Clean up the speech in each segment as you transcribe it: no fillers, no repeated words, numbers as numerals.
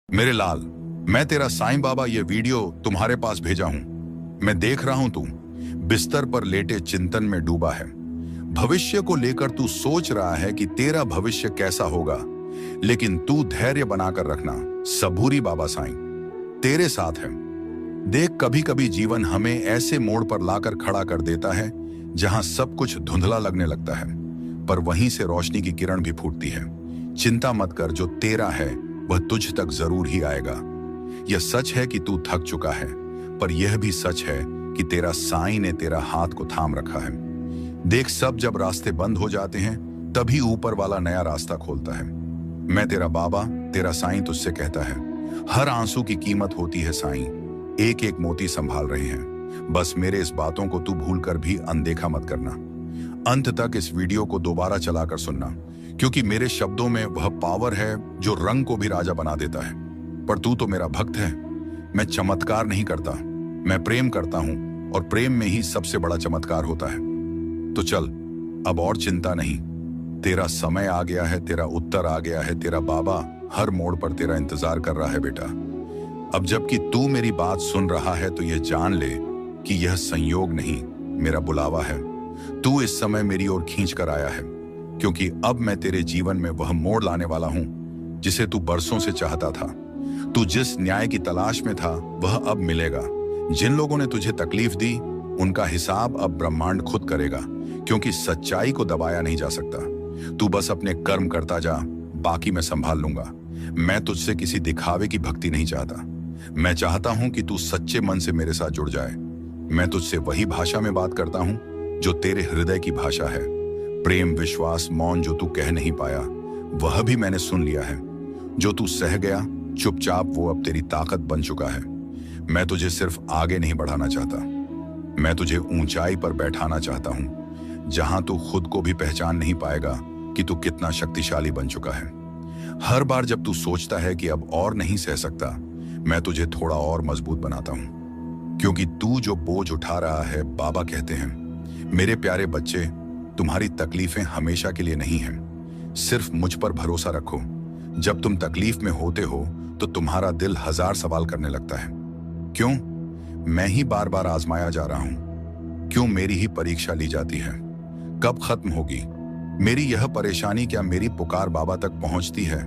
मेरे लाल, मैं तेरा साईं बाबा ये वीडियो तुम्हारे पास भेजा हूं। मैं देख रहा हूं तू बिस्तर पर लेटे चिंतन में डूबा है। भविष्य को लेकर तू सोच रहा है कि तेरा भविष्य कैसा होगा, लेकिन तू धैर्य बनाकर रखना। सबूरी बाबा साईं तेरे साथ है। देख, कभी कभी जीवन हमें ऐसे मोड़ पर लाकर खड़ा कर देता है जहां सब कुछ धुंधला लगने लगता है, पर वहीं से रोशनी की किरण भी फूटती है। चिंता मत कर, जो तेरा है वह तुझ तक जरूर ही आएगा। यह सच है कि तू थक चुका है, पर यह भी सच है कि तेरा साईं ने तेरा हाथ को थाम रखा है। देख, सब जब रास्ते बंद हो जाते हैं तभी ऊपर वाला नया रास्ता खोलता है। मैं तेरा बाबा, तेरा साईं तुझसे कहता है, हर आंसू की कीमत होती है साईं। एक एक मोती संभाल रहे हैं। बस मेरे इस बातों को तू भूल कर भी अनदेखा मत करना। अंत तक इस वीडियो को दोबारा चलाकर सुनना, क्योंकि मेरे शब्दों में वह पावर है जो रंग को भी राजा बना देता है। पर तू तो मेरा भक्त है। मैं चमत्कार नहीं करता, मैं प्रेम करता हूं, और प्रेम में ही सबसे बड़ा चमत्कार होता है। तो चल, अब और चिंता नहीं। तेरा समय आ गया है, तेरा उत्तर आ गया है। तेरा बाबा हर मोड़ पर तेरा इंतजार कर रहा है बेटा। अब जबकि तू मेरी बात सुन रहा है तो यह जान ले कि यह संयोग नहीं, मेरा बुलावा है। तू इस समय मेरी ओर खींच कर आया है, क्योंकि अब मैं तेरे जीवन में वह मोड़ लाने वाला हूं जिसे तू बरसों से चाहता था। तू जिस न्याय की तलाश में था वह अब मिलेगा। जिन लोगों ने तुझे तकलीफ दी उनका हिसाब अब ब्रह्मांड खुद करेगा, क्योंकि सच्चाई को दबाया नहीं जा सकता। तू बस अपने कर्म करता जा, बाकी मैं संभाल लूंगा। मैं तुझसे किसी दिखावे की भक्ति नहीं चाहता। मैं चाहता हूं कि तू सच्चे मन से मेरे साथ जुड़ जाए। मैं तुझसे वही भाषा में बात करता हूं जो तेरे हृदय की भाषा है। प्रेम, विश्वास, मौन जो तू कह नहीं पाया वह भी मैंने सुन लिया है। जो तू सह गया चुपचाप, वो अब तेरी ताकत बन चुका है। मैं तुझे सिर्फ आगे नहीं बढ़ाना चाहता, मैं तुझे ऊंचाई पर बैठाना चाहता हूं, जहां तू खुद को भी पहचान नहीं पाएगा कि तू कितना शक्तिशाली बन चुका है। हर बार जब तू सोचता है कि अब और नहीं सह सकता, मैं तुझे थोड़ा और मजबूत बनाता हूं, क्योंकि तू जो बोझ उठा रहा है, बाबा कहते हैं, मेरे प्यारे बच्चे, तुम्हारी तकलीफें हमेशा के लिए नहीं हैं। सिर्फ मुझ पर भरोसा रखो। जब तुम तकलीफ में होते हो तो तुम्हारा दिल हजार सवाल करने लगता है। क्यों मैं ही बार बार आजमाया जा रहा हूं? क्यों मेरी ही परीक्षा ली जाती है? कब खत्म होगी मेरी यह परेशानी? क्या मेरी पुकार बाबा तक पहुंचती है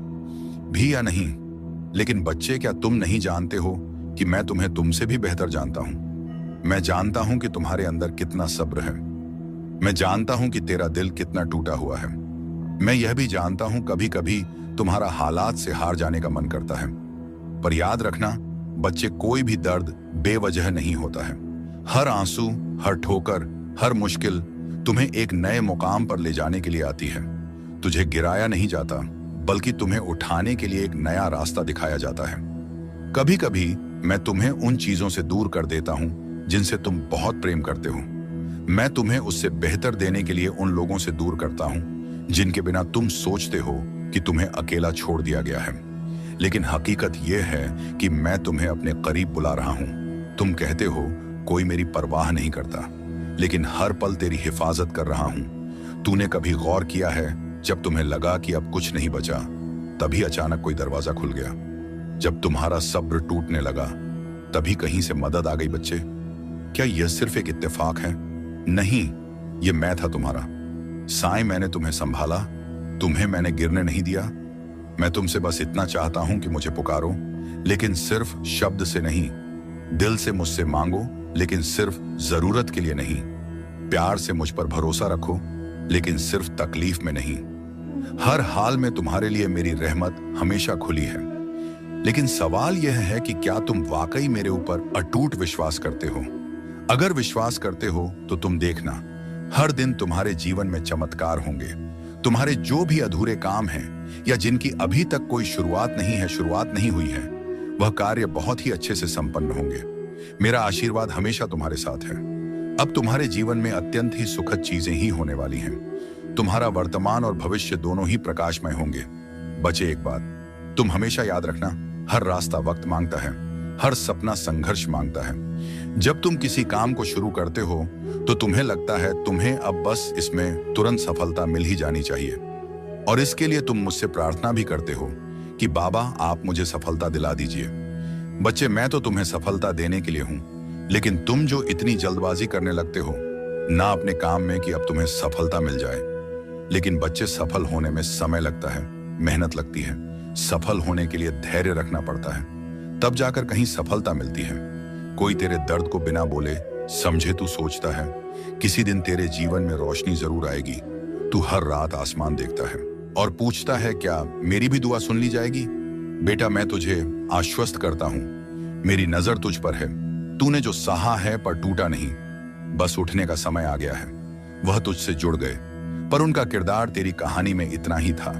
भी या नहीं? लेकिन बच्चे, क्या तुम नहीं जानते हो कि मैं तुम्हें तुमसे भी बेहतर जानता हूं? मैं जानता हूं कि तुम्हारे अंदर कितना सब्र है। मैं जानता हूं कि तेरा दिल कितना टूटा हुआ है। मैं यह भी जानता हूं कभी कभी तुम्हारा हालात से हार जाने का मन करता है। पर याद रखना बच्चे, कोई भी दर्द बेवजह नहीं होता है। हर आंसू, हर ठोकर, हर मुश्किल तुम्हें एक नए मुकाम पर ले जाने के लिए आती है। तुझे गिराया नहीं जाता, बल्कि तुम्हें उठाने के लिए एक नया रास्ता दिखाया जाता है। कभी कभी मैं तुम्हें उन चीजों से दूर कर देता हूं जिनसे तुम बहुत प्रेम करते हो। मैं तुम्हें उससे बेहतर देने के लिए उन लोगों से दूर करता हूं जिनके बिना तुम सोचते हो कि तुम्हें अकेला छोड़ दिया गया है। लेकिन हकीकत यह है कि मैं तुम्हें अपने करीब बुला रहा हूं। तुम कहते हो कोई मेरी परवाह नहीं करता, लेकिन हर पल तेरी हिफाजत कर रहा हूं। तूने कभी गौर किया है, जब तुम्हें लगा कि अब कुछ नहीं बचा, तभी अचानक कोई दरवाजा खुल गया। जब तुम्हारा सब्र टूटने लगा, तभी कहीं से मदद आ गई। बच्चे, क्या यह सिर्फ एक इत्तेफाक है? नहीं, यह मैं था तुम्हारा साईं। मैंने तुम्हें संभाला, तुम्हें मैंने गिरने नहीं दिया। मैं तुमसे बस इतना चाहता हूं कि मुझे पुकारो, लेकिन सिर्फ शब्द से नहीं। दिल से मुझसे मांगो, लेकिन सिर्फ जरूरत के लिए नहीं। प्यार से मुझ पर भरोसा रखो, लेकिन सिर्फ तकलीफ में नहीं। हर हाल में तुम्हारे लिए मेरी रहमत हमेशा खुली है। लेकिन सवाल यह है कि क्या तुम वाकई मेरे ऊपर अटूट विश्वास करते हो? अगर विश्वास करते हो तो तुम देखना, हर दिन तुम्हारे जीवन में चमत्कार होंगे। तुम्हारे जो भी अधूरे काम हैं या जिनकी अभी तक कोई शुरुआत नहीं हुई है, वह कार्य बहुत ही अच्छे से संपन्न होंगे। मेरा आशीर्वाद हमेशा तुम्हारे साथ है। अब तुम्हारे जीवन में अत्यंत ही सुखद चीजें ही होने वाली हैं। तुम्हारा वर्तमान और भविष्य दोनों ही प्रकाशमय होंगे। बचे, एक बात तुम हमेशा याद रखना, हर रास्ता वक्त मांगता है, हर सपना संघर्ष मांगता है। जब तुम किसी काम को शुरू करते हो तो तुम्हें लगता है तुम्हें अब बस इसमें तुरंत सफलता मिल ही जानी चाहिए, और इसके लिए तुम मुझसे प्रार्थना भी करते हो कि बाबा आप मुझे सफलता दिला दीजिए। बच्चे, मैं तो तुम्हें सफलता देने के लिए हूं, लेकिन तुम जो इतनी जल्दबाजी करने लगते हो ना अपने काम में कि अब तुम्हें सफलता मिल जाए। लेकिन बच्चे, सफल होने में समय लगता है, मेहनत लगती है। सफल होने के लिए धैर्य रखना पड़ता है, तब जाकर कहीं सफलता मिलती है। कोई तेरे दर्द को बिना बोले समझे तू सोचता है किसी दिन तेरे जीवन में रोशनी जरूर आएगी। तू हर रात आसमान देखता है और पूछता है क्या मेरी भी दुआ सुन ली जाएगी। बेटा, मैं तुझे आश्वस्त करता हूं, मेरी नजर तुझ पर है। तूने जो सहा है पर टूटा नहीं, बस उठने का समय आ गया है। वह तुझसे जुड़ गए, पर उनका किरदार तेरी कहानी में इतना ही था।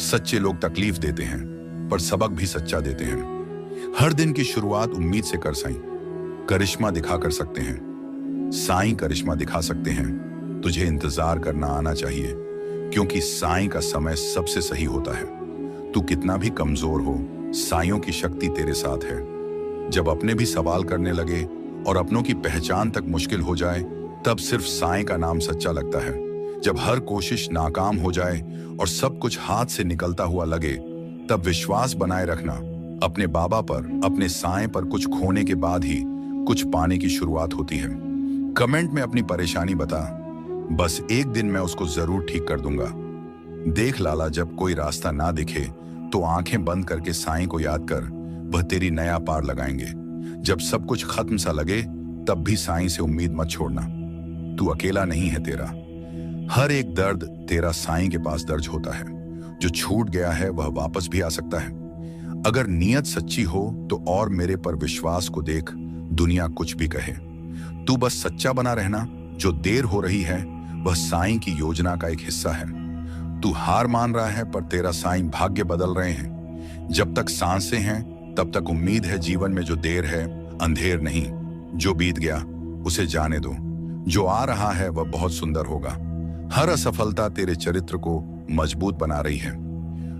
सच्चे लोग तकलीफ देते हैं पर सबक भी सच्चा देते हैं। हर दिन की शुरुआत उम्मीद से कर साईं, करिश्मा दिखा कर सकते हैं। साईं करिश्मा दिखा सकते हैं। तुझे इंतजार करना आना चाहिए, क्योंकि साईं का समय सबसे सही होता है। तू कितना भी कमजोर हो, साइयों की शक्ति तेरे साथ है। जब अपने भी सवाल करने लगे और अपनों की पहचान तक मुश्किल हो जाए, तब सिर्फ साईं का नाम सच्चा लगता है। जब हर कोशिश नाकाम हो जाए और सब कुछ हाथ से निकलता हुआ लगे, तब विश्वास बनाए रखना। अपने बाबा पर, अपने साईं पर कुछ खोने के बाद ही कुछ पाने की शुरुआत होती है। कमेंट में अपनी परेशानी बता, बस एक दिन मैं उसको जरूर ठीक कर दूंगा। देख लाला, जब कोई रास्ता ना दिखे तो आंखें बंद करके साईं को याद कर, वह तेरी नया पार लगाएंगे। जब सब कुछ खत्म सा लगे, तब भी साईं से उम्मीद मत छोड़ना। तू अकेला नहीं है, तेरा हर एक दर्द तेरा साईं के पास दर्ज होता है। जो छूट गया है वह वापस भी आ सकता है, अगर नीयत सच्ची हो तो। और मेरे पर विश्वास को देख, दुनिया कुछ भी कहे, तू बस सच्चा बना रहना। जो देर हो रही है वह साईं की योजना का एक हिस्सा है। तू हार मान रहा है, पर तेरा साईं भाग्य बदल रहे हैं। जब तक सांसें हैं तब तक उम्मीद है। जीवन में जो देर है अंधेर नहीं। जो बीत गया उसे जाने दो, जो आ रहा है वह बहुत सुंदर होगा। हर असफलता तेरे चरित्र को मजबूत बना रही है।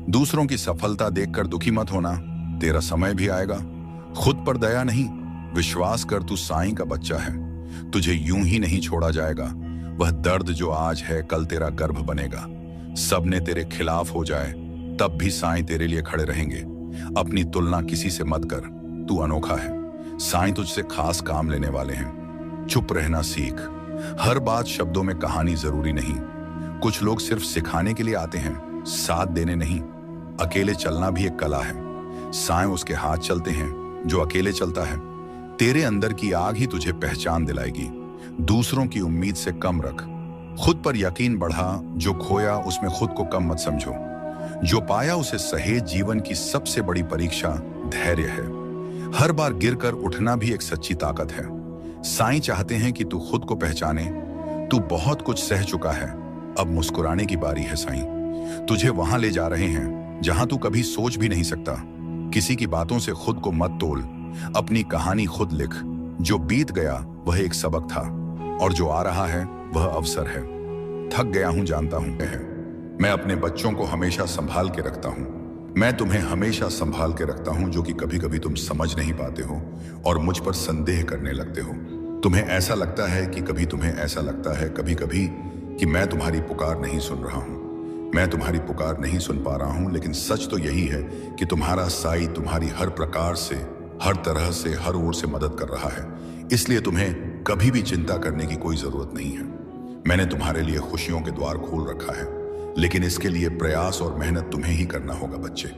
दूसरों की सफलता देखकर दुखी मत होना, तेरा समय भी आएगा। खुद पर दया नहीं, विश्वास कर, तू साईं का बच्चा है। तुझे यूं ही नहीं छोड़ा जाएगा। वह दर्द जो आज है कल तेरा गर्भ बनेगा। सबने तेरे खिलाफ हो जाए तब भी साईं तेरे लिए खड़े रहेंगे। अपनी तुलना किसी से मत कर, तू अनोखा है। साईं तुझसे खास काम लेने वाले हैं। चुप रहना सीख। हर बात शब्दों में कहानी जरूरी नहीं। कुछ लोग सिर्फ सिखाने के लिए आते हैं, साथ देने नहीं। अकेले चलना भी एक कला है। साईं उसके हाथ चलते हैं जो अकेले चलता है। तेरे अंदर की आग ही तुझे पहचान दिलाएगी। दूसरों की उम्मीद से कम रख, खुद पर यकीन बढ़ा। जो खोया उसमें खुद को कम मत समझो, जो पाया उसे सहेज। जीवन की सबसे बड़ी परीक्षा धैर्य है। हर बार गिरकर उठना भी एक सच्ची ताकत है। साईं चाहते हैं कि तू खुद को पहचाने। तू बहुत कुछ सह चुका है, अब मुस्कुराने की बारी है। साईं तुझे वहां ले जा रहे हैं जहां तू कभी सोच भी नहीं सकता। किसी की बातों से खुद को मत तोल, अपनी कहानी खुद लिख। जो बीत गया वह एक सबक था, और जो आ रहा है वह अवसर है। थक गया हूं जानता हूं, मैं अपने बच्चों को हमेशा संभाल के रखता हूं। मैं तुम्हें हमेशा संभाल के रखता हूं, जो कि कभी कभी तुम समझ नहीं पाते हो और मुझ पर संदेह करने लगते हो। तुम्हें ऐसा लगता है कि कभी तुम्हें ऐसा लगता है कभी कभी कि मैं तुम्हारी पुकार नहीं सुन रहा हूं। मैं तुम्हारी पुकार नहीं सुन पा रहा हूं, लेकिन सच तो यही है कि तुम्हारा साईं तुम्हारी हर प्रकार से, हर तरह से, हर ओर से मदद कर रहा है। इसलिए तुम्हें कभी भी चिंता करने की कोई जरूरत नहीं है। मैंने तुम्हारे लिए खुशियों के द्वार खोल रखा है, लेकिन इसके लिए प्रयास और मेहनत तुम्हें ही करना होगा। बच्चे,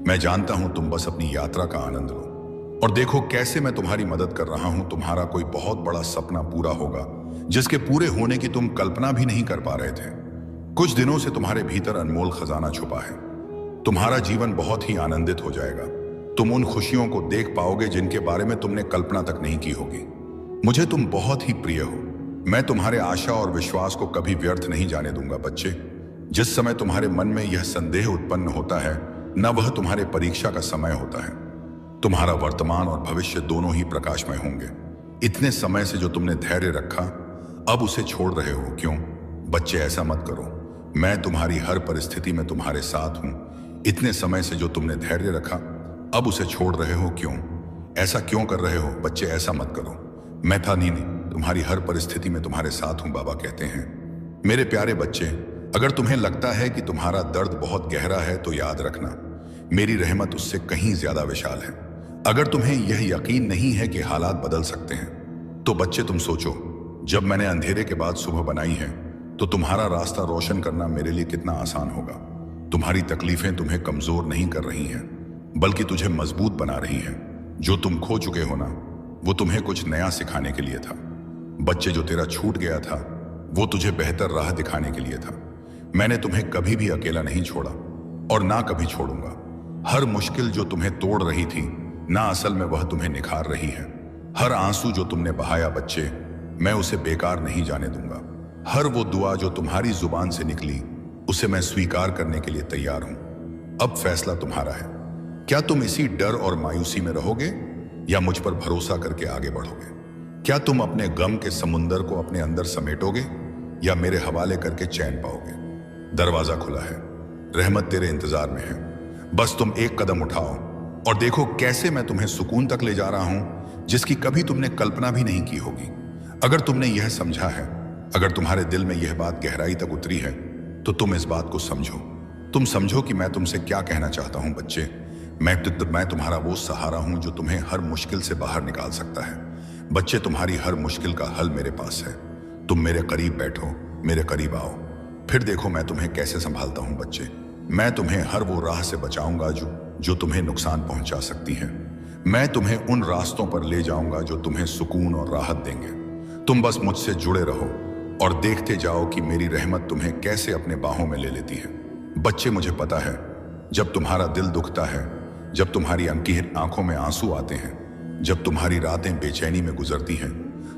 मैं जानता हूं, तुम बस अपनी यात्रा का आनंद लो और देखो कैसे मैं तुम्हारी मदद कर रहा हूं। तुम्हारा कोई बहुत बड़ा सपना पूरा होगा, जिसके पूरे होने की तुम कल्पना भी नहीं कर पा रहे थे। कुछ दिनों से तुम्हारे भीतर अनमोल खजाना छुपा है। तुम्हारा जीवन बहुत ही आनंदित हो जाएगा। तुम उन खुशियों को देख पाओगे जिनके बारे में तुमने कल्पना तक नहीं की होगी। मुझे तुम बहुत ही प्रिय हो। मैं तुम्हारे आशा और विश्वास को कभी व्यर्थ नहीं जाने दूंगा। बच्चे, जिस समय तुम्हारे मन में यह संदेह उत्पन्न होता है, न वह तुम्हारे परीक्षा का समय होता है। तुम्हारा वर्तमान और भविष्य दोनों ही प्रकाशमय होंगे। इतने समय से जो तुमने धैर्य रखा, अब उसे छोड़ रहे हो क्यों? बच्चे, ऐसा मत करो। मैं तुम्हारी हर परिस्थिति में तुम्हारे साथ हूं। इतने समय से जो तुमने धैर्य रखा, अब उसे छोड़ रहे हो क्यों? ऐसा क्यों कर रहे हो? बच्चे, ऐसा मत करो। मैं था नहीं, तुम्हारी हर परिस्थिति में तुम्हारे साथ हूं, बाबा कहते हैं। मेरे प्यारे बच्चे, अगर तुम्हें लगता है कि तुम्हारा दर्द बहुत गहरा है, तो याद रखना, मेरी रहमत उससे कहीं ज्यादा विशाल है। अगर तुम्हें यह यकीन नहीं है कि हालात बदल सकते हैं, तो बच्चे तुम सोचो, जब मैंने अंधेरे के बाद सुबह बनाई है, तो तुम्हारा रास्ता रोशन करना मेरे लिए कितना आसान होगा। तुम्हारी तकलीफें तुम्हें कमजोर नहीं कर रही हैं, बल्कि तुझे मजबूत बना रही हैं। जो तुम खो चुके हो ना, वो तुम्हें कुछ नया सिखाने के लिए था। बच्चे, जो तेरा छूट गया था, वो तुझे बेहतर राह दिखाने के लिए था। मैंने तुम्हें कभी भी अकेला नहीं छोड़ा और ना कभी छोड़ूंगा। हर मुश्किल जो तुम्हें तोड़ रही थी ना, असल में वह तुम्हें निखार रही है। हर आंसू जो तुमने बहाया बच्चे, मैं उसे बेकार नहीं जाने दूंगा। हर वो दुआ जो तुम्हारी जुबान से निकली, उसे मैं स्वीकार करने के लिए तैयार हूं। अब फैसला तुम्हारा है। क्या तुम इसी डर और मायूसी में रहोगे या मुझ पर भरोसा करके आगे बढ़ोगे? क्या तुम अपने गम के समुंदर को अपने अंदर समेटोगे या मेरे हवाले करके चैन पाओगे? दरवाजा खुला है, रहमत तेरे इंतजार में है। बस तुम एक कदम उठाओ और देखो कैसे मैं तुम्हें सुकून तक ले जा रहा हूं, जिसकी कभी तुमने कल्पना भी नहीं की होगी। अगर तुमने यह समझा है, अगर तुम्हारे दिल में यह बात गहराई तक उतरी है, तो तुम इस बात को समझो। तुम समझो कि मैं तुमसे क्या कहना चाहता हूं बच्चे। मैं तुम्हारा वो सहारा हूं जो तुम्हें हर मुश्किल से बाहर निकाल सकता है। बच्चे, तुम्हारी हर मुश्किल का हल मेरे पास है। तुम मेरे करीब बैठो, मेरे करीब आओ, फिर देखो मैं तुम्हें कैसे संभालता हूं बच्चे। मैं तुम्हें हर वो राह से बचाऊंगा जो तुम्हें नुकसान पहुंचा सकती है। मैं तुम्हें उन रास्तों पर ले जाऊंगा जो तुम्हें सुकून और राहत देंगे। तुम बस मुझसे जुड़े रहो और देखते जाओ कि मेरी रहमत तुम्हें कैसे अपने बाहों में ले लेती है। बच्चे, मुझे पता है, जब तुम्हारा दिल दुखता है, जब तुम्हारी आंखों में आंसू आते हैं, जब तुम्हारी रातें बेचैनी में गुजरती हैं,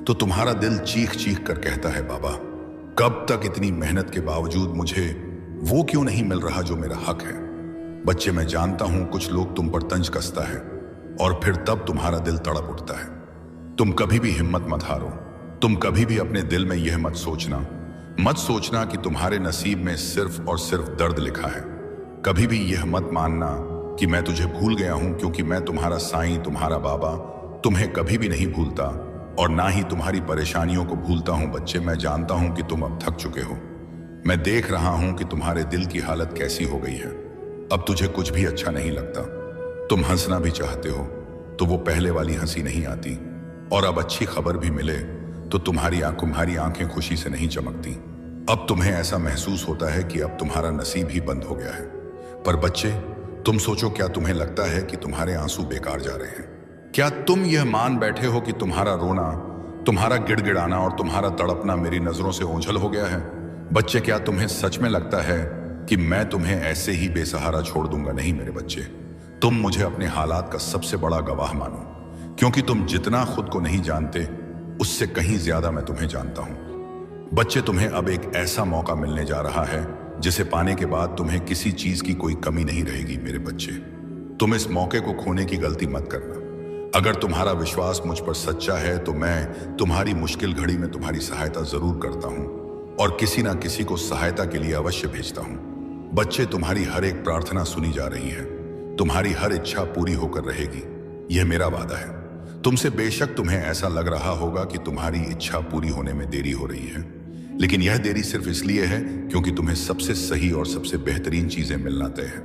तो तुम्हारा दिल चीख चीख कर कहता है, बाबा, कब तक इतनी मेहनत के बावजूद मुझे वो क्यों नहीं मिल रहा जो मेरा हक है? बच्चे, मैं जानता हूं कुछ लोग तुम पर तंज कसता है और फिर तब तुम्हारा दिल तड़प उठता है। तुम कभी भी हिम्मत मत हारो। तुम कभी भी अपने दिल में यह मत सोचना कि तुम्हारे नसीब में सिर्फ और सिर्फ दर्द लिखा है। कभी भी यह मत मानना कि मैं तुझे भूल गया हूं, क्योंकि मैं तुम्हारा साईं, तुम्हारा बाबा, तुम्हें कभी भी नहीं भूलता और ना ही तुम्हारी परेशानियों को भूलता हूं। बच्चे, मैं जानता हूं कि तुम अब थक चुके हो। मैं देख रहा हूं कि तुम्हारे दिल की हालत कैसी हो गई है। अब तुझे कुछ भी अच्छा नहीं लगता। तुम हंसना भी चाहते हो तो वो पहले वाली हंसी नहीं आती, और अब अच्छी खबर भी मिले तो तुम्हारी आंखें खुशी से नहीं चमकती। अब तुम्हें ऐसा महसूस होता है कि अब तुम्हारा नसीब ही बंद हो गया है। पर बच्चे, तुम सोचो, क्या तुम्हें लगता है कि तुम्हारे आंसू बेकार जा रहे हैं? क्या तुम यह मान बैठे हो कि तुम्हारा रोना, तुम्हारा गिड़गिड़ाना और तुम्हारा तड़पना मेरी नजरों से ओझल हो गया है? बच्चे, क्या तुम्हें सच में लगता है कि मैं तुम्हें ऐसे ही बेसहारा छोड़ दूंगा? नहीं मेरे बच्चे, तुम मुझे अपने हालात का सबसे बड़ा गवाह मानो, क्योंकि तुम जितना खुद को नहीं जानते, उससे कहीं ज्यादा मैं तुम्हें जानता हूं। बच्चे, तुम्हें अब एक ऐसा मौका मिलने जा रहा है जिसे पाने के बाद तुम्हें किसी चीज की कोई कमी नहीं रहेगी। मेरे बच्चे, तुम इस मौके को खोने की गलती मत करना। अगर तुम्हारा विश्वास मुझ पर सच्चा है तो मैं तुम्हारी मुश्किल घड़ी में तुम्हारी सहायता जरूर करता हूं और किसी ना किसी को सहायता के लिए अवश्य भेजता हूं। बच्चे, तुम्हारी हर एक प्रार्थना सुनी जा रही है। तुम्हारी हर इच्छा पूरी होकर रहेगी, यह मेरा वादा है। तुमसे बेशक तुम्हें ऐसा लग रहा होगा कि तुम्हारी इच्छा पूरी होने में देरी हो रही है, लेकिन यह देरी सिर्फ इसलिए है क्योंकि तुम्हें सबसे सही और सबसे बेहतरीन चीजें मिलना तय है।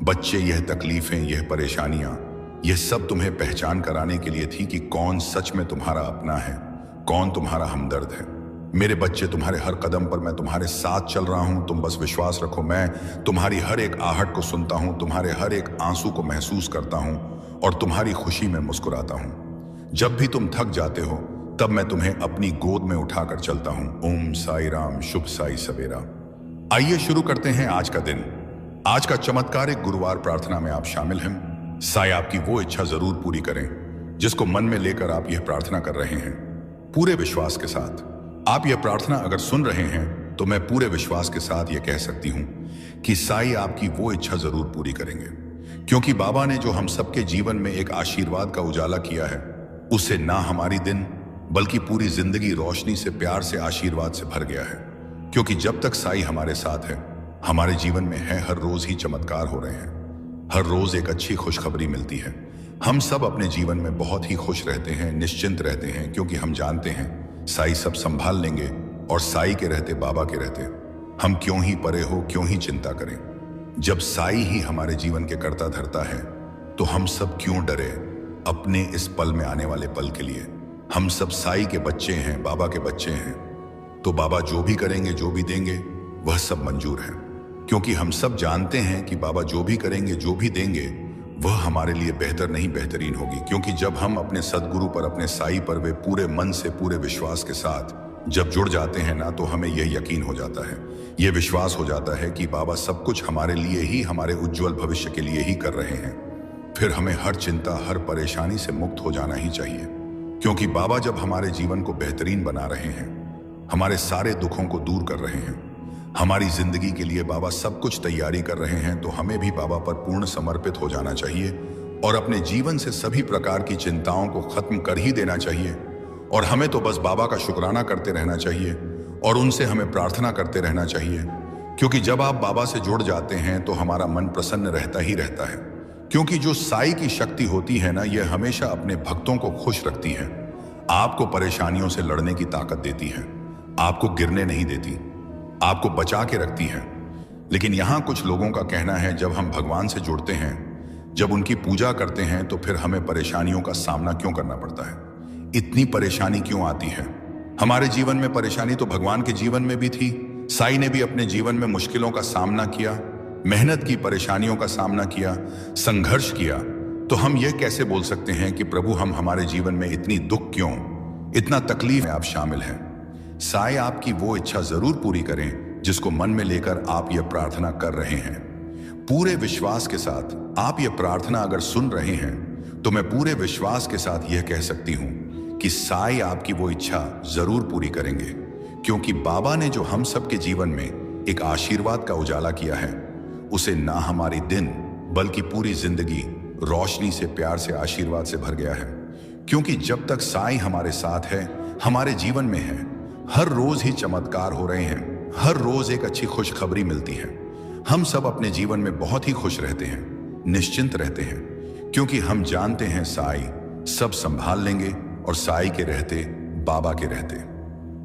बच्चे, यह तकलीफें, यह परेशानियां, यह सब तुम्हें पहचान कराने के लिए थी कि कौन सच में तुम्हारा अपना है, कौन तुम्हारा हमदर्द है। मेरे बच्चे, तुम्हारे हर कदम पर मैं तुम्हारे साथ चल रहा हूं। तुम बस विश्वास रखो, मैं तुम्हारी हर एक आहट को सुनता हूं, तुम्हारे हर एक आंसू को महसूस करता हूं और तुम्हारी खुशी में मुस्कुराता हूं। जब भी तुम थक जाते हो, तब मैं तुम्हें अपनी गोद में उठाकर चलता हूं। ओम साई राम, शुभ साई सवेरा। आइए शुरू करते हैं आज का दिन। आज का चमत्कारिक गुरुवार प्रार्थना में आप शामिल हैं। साई आपकी वो इच्छा जरूर पूरी करें जिसको मन में लेकर आप यह प्रार्थना कर रहे हैं। पूरे विश्वास के साथ आप यह प्रार्थना अगर सुन रहे हैं तो मैं पूरे विश्वास के साथ यह कह सकती हूं कि साई आपकी वो इच्छा जरूर पूरी करेंगे, क्योंकि बाबा ने जो हम सबके जीवन में एक आशीर्वाद का उजाला किया है, उससे ना हमारी दिन बल्कि पूरी जिंदगी रोशनी से, प्यार से, आशीर्वाद से भर गया है। क्योंकि जब तक साई हमारे साथ है, हमारे जीवन में है, हर रोज ही चमत्कार हो रहे हैं। हर रोज एक अच्छी खुशखबरी मिलती है। हम सब अपने जीवन में बहुत ही खुश रहते हैं, निश्चिंत रहते हैं, क्योंकि हम जानते हैं साई सब संभाल लेंगे और साई के रहते, बाबा के रहते हम क्यों ही परे हो, क्यों ही चिंता करें। जब साई ही हमारे जीवन के कर्ता धर्ता है तो हम सब क्यों डरे अपने इस पल में आने वाले पल के लिए। हम सब साई के बच्चे हैं, बाबा के बच्चे हैं, तो बाबा जो भी करेंगे, जो भी देंगे, वह सब मंजूर है। क्योंकि हम सब जानते हैं कि बाबा जो भी करेंगे, जो भी देंगे, वह हमारे लिए बेहतर नहीं बेहतरीन होगी। क्योंकि जब हम अपने सदगुरु पर, अपने साई पर वे पूरे मन से, पूरे विश्वास के साथ जब जुड़ जाते हैं ना, तो हमें यह यकीन हो जाता है, यह विश्वास हो जाता है कि बाबा सब कुछ हमारे लिए ही, हमारे उज्जवल भविष्य के लिए ही कर रहे हैं। फिर हमें हर चिंता, हर परेशानी से मुक्त हो जाना ही चाहिए। क्योंकि बाबा जब हमारे जीवन को बेहतरीन बना रहे हैं, हमारे सारे दुखों को दूर कर रहे हैं, हमारी जिंदगी के लिए बाबा सब कुछ तैयारी कर रहे हैं, तो हमें भी बाबा पर पूर्ण समर्पित हो जाना चाहिए और अपने जीवन से सभी प्रकार की चिंताओं को खत्म कर ही देना चाहिए। और हमें तो बस बाबा का शुक्राना करते रहना चाहिए और उनसे हमें प्रार्थना करते रहना चाहिए। क्योंकि जब आप बाबा से जुड़ जाते हैं तो हमारा मन प्रसन्न रहता ही रहता है। क्योंकि जो साई की शक्ति होती है ना, यह हमेशा अपने भक्तों को खुश रखती है, आपको परेशानियों से लड़ने की ताकत देती है, आपको गिरने नहीं देती, आपको बचा के रखती है। लेकिन यहाँ कुछ लोगों का कहना है, जब हम भगवान से जुड़ते हैं, जब उनकी पूजा करते हैं, तो फिर हमें परेशानियों का सामना क्यों करना पड़ता है, इतनी परेशानी क्यों आती है। हमारे जीवन में परेशानी तो भगवान के जीवन में भी थी। साई ने भी अपने जीवन में मुश्किलों का सामना किया, मेहनत की, परेशानियों का सामना किया, संघर्ष किया। तो हम यह कैसे बोल सकते हैं कि प्रभु हम हमारे जीवन में इतनी दुख क्यों, इतना तकलीफ में आप शामिल हैं। साई आपकी वो इच्छा जरूर पूरी करें जिसको मन में लेकर आप यह प्रार्थना कर रहे हैं। पूरे विश्वास के साथ आप यह प्रार्थना अगर सुन रहे हैं, तो मैं पूरे विश्वास के साथ यह कह सकती हूं कि साई आपकी वो इच्छा जरूर पूरी करेंगे। क्योंकि बाबा ने जो हम सबके जीवन में एक आशीर्वाद का उजाला किया है, उसे ना हमारी दिन बल्कि पूरी जिंदगी रोशनी से, प्यार से, आशीर्वाद से भर गया है। क्योंकि जब तक साई हमारे साथ है, हमारे जीवन में है, हर रोज ही चमत्कार हो रहे हैं, हर रोज एक अच्छी खुशखबरी मिलती है। हम सब अपने जीवन में बहुत ही खुश रहते हैं, निश्चिंत रहते हैं, क्योंकि हम जानते हैं साई सब संभाल लेंगे और साई के रहते, बाबा के रहते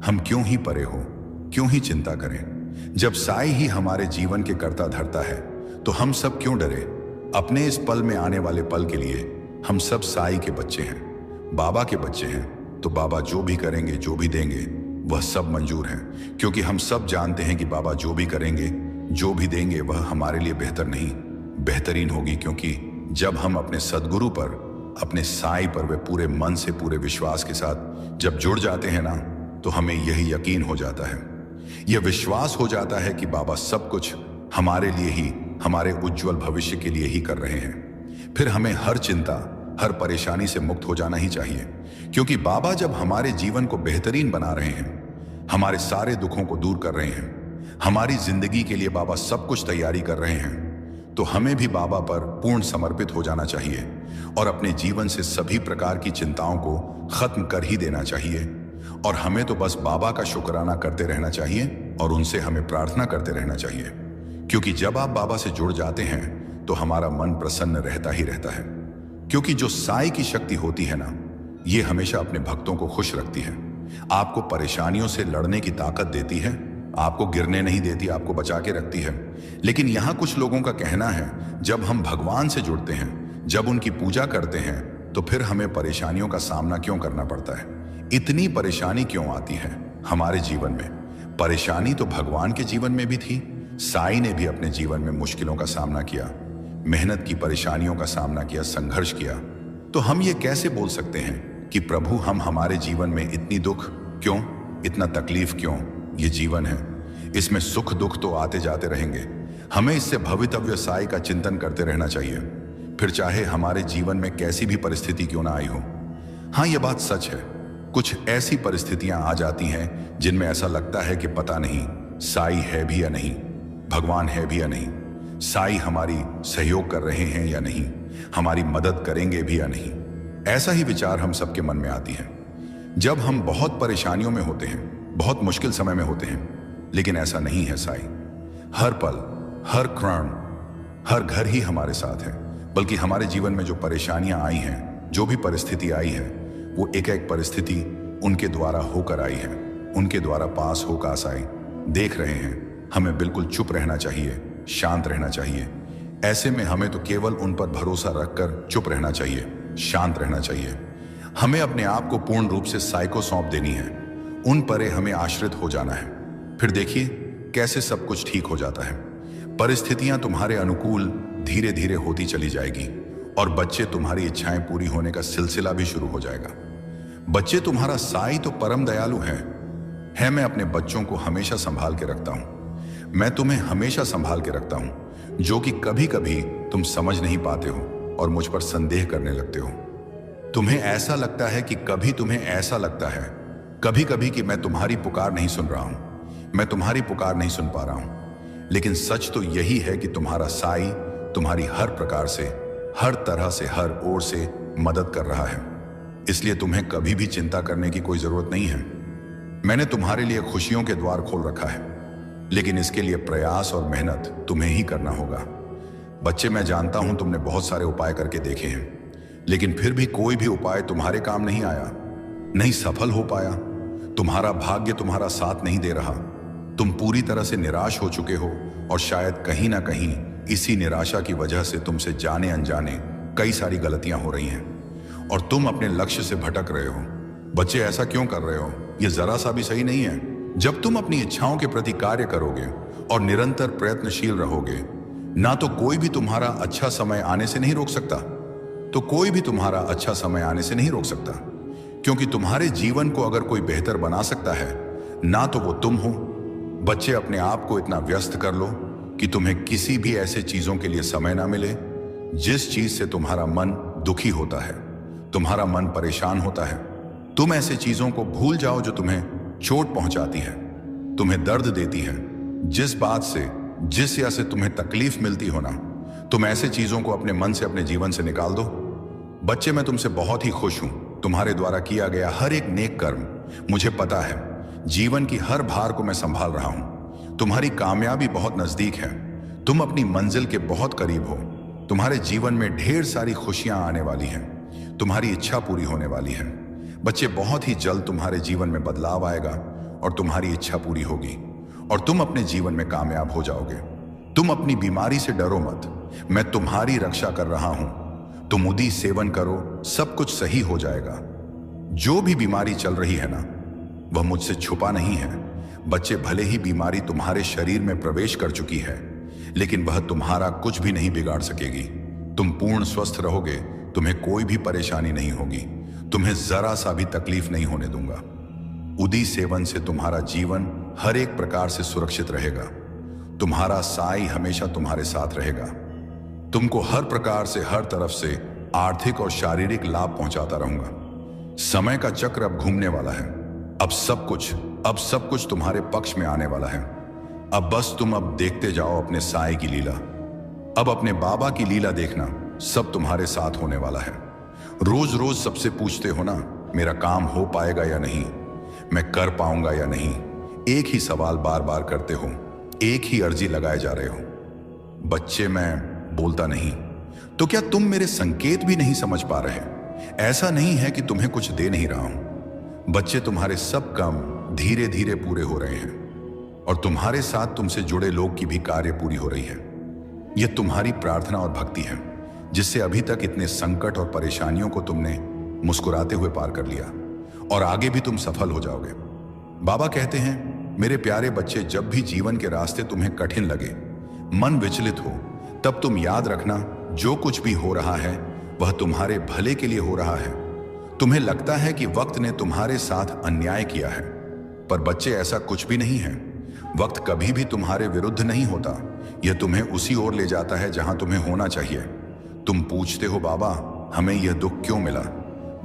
हम क्यों ही परे हो, क्यों ही चिंता करें। जब साई ही हमारे जीवन के कर्ता धर्ता है, तो हम सब क्यों डरे अपने इस पल में आने वाले पल के लिए। हम सब साई के बच्चे हैं, बाबा के बच्चे हैं, तो बाबा जो भी करेंगे, जो भी देंगे, वह सब मंजूर है। क्योंकि हम सब जानते हैं कि बाबा जो भी करेंगे, जो भी देंगे, वह हमारे लिए बेहतर नहीं बेहतरीन होगी। क्योंकि जब हम अपने सदगुरु पर, अपने साई पर वे पूरे मन से, पूरे विश्वास के साथ जब जुड़ जाते हैं ना, तो हमें यही यकीन हो जाता है, यह विश्वास हो जाता है कि बाबा सब कुछ हमारे लिए ही, हमारे उज्जवल भविष्य के लिए ही कर रहे हैं। फिर हमें हर चिंता, हर परेशानी से मुक्त हो जाना ही चाहिए। क्योंकि बाबा जब हमारे जीवन को बेहतरीन बना रहे हैं, हमारे सारे दुखों को दूर कर रहे हैं, हमारी जिंदगी के लिए बाबा सब कुछ तैयारी कर रहे हैं, तो हमें भी बाबा पर पूर्ण समर्पित हो जाना चाहिए और अपने जीवन से सभी प्रकार की चिंताओं को खत्म कर ही देना चाहिए। और हमें तो बस बाबा का शुक्राना करते रहना चाहिए और उनसे हमें प्रार्थना करते रहना चाहिए। क्योंकि जब आप बाबा से जुड़ जाते हैं, तो हमारा मन प्रसन्न रहता ही रहता है। क्योंकि जो साई की शक्ति होती है ना, ये हमेशा अपने भक्तों को खुश रखती है, आपको परेशानियों से लड़ने की ताकत देती है, आपको गिरने नहीं देती, आपको बचा के रखती है। लेकिन यहाँ कुछ लोगों का कहना है, जब हम भगवान से जुड़ते हैं, जब उनकी पूजा करते हैं, तो फिर हमें परेशानियों का सामना क्यों करना पड़ता है, इतनी परेशानी क्यों आती है हमारे जीवन में। परेशानी तो भगवान के जीवन में भी थी। साई ने भी अपने जीवन में मुश्किलों का सामना किया, मेहनत की, परेशानियों का सामना किया, संघर्ष किया। तो हम ये कैसे बोल सकते हैं कि प्रभु हम हमारे जीवन में इतनी दुख क्यों, इतना तकलीफ क्यों। ये जीवन है, इसमें सुख दुख तो आते जाते रहेंगे। हमें इससे भवितव्य साई का चिंतन करते रहना चाहिए, फिर चाहे हमारे जीवन में कैसी भी परिस्थिति क्यों ना आई हो। हाँ, ये बात सच है, कुछ ऐसी परिस्थितियां आ जाती हैं जिनमें ऐसा लगता है कि पता नहीं साई है भी या नहीं, भगवान है भी या नहीं, साई हमारी सहयोग कर रहे हैं या नहीं, हमारी मदद करेंगे भी या नहीं। ऐसा ही विचार हम सबके मन में आती है जब हम बहुत परेशानियों में होते हैं, बहुत मुश्किल समय में होते हैं। लेकिन ऐसा नहीं है, साई हर पल, हर क्षण, हर घर ही हमारे साथ है। बल्कि हमारे जीवन में जो परेशानियां आई हैं, जो भी परिस्थिति आई है, वो एक एक परिस्थिति उनके द्वारा होकर आई है, उनके द्वारा पास होकर साई देख रहे हैं। हमें बिल्कुल चुप रहना चाहिए, शांत रहना चाहिए। ऐसे में हमें तो केवल उन पर भरोसा रखकर चुप रहना चाहिए, शांत रहना चाहिए। हमें अपने आप को पूर्ण रूप से साई को सौंप देनी है, उन पर हमें आश्रित हो जाना है। फिर देखिए कैसे सब कुछ ठीक हो जाता है। परिस्थितियां तुम्हारे अनुकूल धीरे धीरे होती चली जाएगी और बच्चे तुम्हारी इच्छाएं पूरी होने का सिलसिला भी शुरू हो जाएगा। बच्चे तुम्हारा साई तो परम दयालु है। मैं अपने बच्चों को हमेशा संभाल के रखता हूं। मैं तुम्हें हमेशा संभाल के रखता हूं, जो कि कभी कभी तुम समझ नहीं पाते हो और मुझ पर संदेह करने लगते हो। तुम्हें ऐसा लगता है कि कभी कभी कि मैं तुम्हारी पुकार नहीं सुन रहा हूं, मैं तुम्हारी पुकार नहीं सुन पा रहा हूं। लेकिन सच तो यही है कि तुम्हारा साई तुम्हारी हर प्रकार से, हर तरह से, हर ओर से मदद कर रहा है। इसलिए तुम्हें कभी भी चिंता करने की कोई जरूरत नहीं है। मैंने तुम्हारे लिए खुशियों के द्वार खोल रखा है, लेकिन इसके लिए प्रयास और मेहनत तुम्हें ही करना होगा। बच्चे, मैं जानता हूं तुमने बहुत सारे उपाय करके देखे हैं, लेकिन फिर भी कोई भी उपाय तुम्हारे काम नहीं आया, नहीं सफल हो पाया। तुम्हारा भाग्य तुम्हारा साथ नहीं दे रहा। तुम पूरी तरह से निराश हो चुके हो और शायद कहीं ना कहीं इसी निराशा की वजह से तुमसे जाने अनजाने कई सारी गलतियां हो रही हैं और तुम अपने लक्ष्य से भटक रहे हो। बच्चे, ऐसा क्यों कर रहे हो? यह जरा सा भी सही नहीं है। जब तुम अपनी इच्छाओं के प्रति कार्य करोगे और निरंतर प्रयत्नशील रहोगे, ना तो कोई भी तुम्हारा अच्छा समय आने से नहीं रोक सकता, क्योंकि तुम्हारे जीवन को अगर कोई बेहतर बना सकता है, ना तो वो तुम हो। बच्चे, अपने आप को इतना व्यस्त कर लो कि तुम्हें किसी भी ऐसे चीजों के लिए समय ना मिले जिस चीज से तुम्हारा मन दुखी होता है, तुम्हारा मन परेशान होता है। तुम ऐसे चीजों को भूल जाओ जो तुम्हें चोट पहुंचाती है, तुम्हें दर्द देती है। जिस बात से, जिस या से तुम्हें तकलीफ मिलती हो ना, तुम ऐसे चीजों को अपने मन से, अपने जीवन से निकाल दो। बच्चे, मैं तुमसे बहुत ही खुश हूं। तुम्हारे द्वारा किया गया हर एक नेक कर्म, मुझे पता है, जीवन की हर भार को मैं संभाल रहा हूं। तुम्हारी कामयाबी बहुत नजदीक है। तुम अपनी मंजिल के बहुत करीब हो। तुम्हारे जीवन में ढेर सारी खुशियां आने वाली हैं। तुम्हारी इच्छा पूरी होने वाली है। बच्चे, बहुत ही जल्द तुम्हारे जीवन में बदलाव आएगा और तुम्हारी इच्छा पूरी होगी और तुम अपने जीवन में कामयाब हो जाओगे। तुम अपनी बीमारी से डरो मत, मैं तुम्हारी रक्षा कर रहा हूं। तुम उदी सेवन करो, सब कुछ सही हो जाएगा। जो भी बीमारी चल रही है ना, वह मुझसे छुपा नहीं है। बच्चे, भले ही बीमारी तुम्हारे शरीर में प्रवेश कर चुकी है, लेकिन वह तुम्हारा कुछ भी नहीं बिगाड़ सकेगी। तुम पूर्ण स्वस्थ रहोगे, तुम्हें कोई भी परेशानी नहीं होगी, तुम्हें जरा सा भी तकलीफ नहीं होने दूंगा। उदी सेवन से तुम्हारा जीवन हर एक प्रकार से सुरक्षित रहेगा। तुम्हारा साई हमेशा तुम्हारे साथ रहेगा। तुमको हर प्रकार से, हर तरफ से आर्थिक और शारीरिक लाभ पहुंचाता रहूंगा। समय का चक्र अब घूमने वाला है। अब सब कुछ तुम्हारे पक्ष में आने वाला है। अब बस तुम अब देखते जाओ अपने साई की लीला। अब अपने बाबा की लीला देखना, सब तुम्हारे साथ होने वाला है। रोज रोज सबसे पूछते हो ना, मेरा काम हो पाएगा या नहीं, मैं कर पाऊंगा या नहीं। एक ही सवाल बार बार करते हो, एक ही अर्जी लगाए जा रहे हो। बच्चे, मैं बोलता नहीं तो क्या तुम मेरे संकेत भी नहीं समझ पा रहे? ऐसा नहीं है कि तुम्हें कुछ दे नहीं रहा हूं। बच्चे, तुम्हारे सब काम धीरे धीरे पूरे हो रहे हैं और तुम्हारे साथ तुमसे जुड़े लोग की भी कार्य पूरी हो रही है। यह तुम्हारी प्रार्थना और भक्ति है, जिससे अभी तक इतने संकट और परेशानियों को तुमने मुस्कुराते हुए पार कर लिया और आगे भी तुम सफल हो जाओगे। बाबा कहते हैं, मेरे प्यारे बच्चे, जब भी जीवन के रास्ते तुम्हें कठिन लगे, मन विचलित हो, तब तुम याद रखना, जो कुछ भी हो रहा है वह तुम्हारे भले के लिए हो रहा है। तुम्हें लगता है कि वक्त ने तुम्हारे साथ अन्याय किया है, पर बच्चे, ऐसा कुछ भी नहीं है। वक्त कभी भी तुम्हारे विरुद्ध नहीं होता, यह तुम्हें उसी ओर ले जाता है जहां तुम्हें होना चाहिए। तुम पूछते हो, बाबा हमें यह दुख क्यों मिला?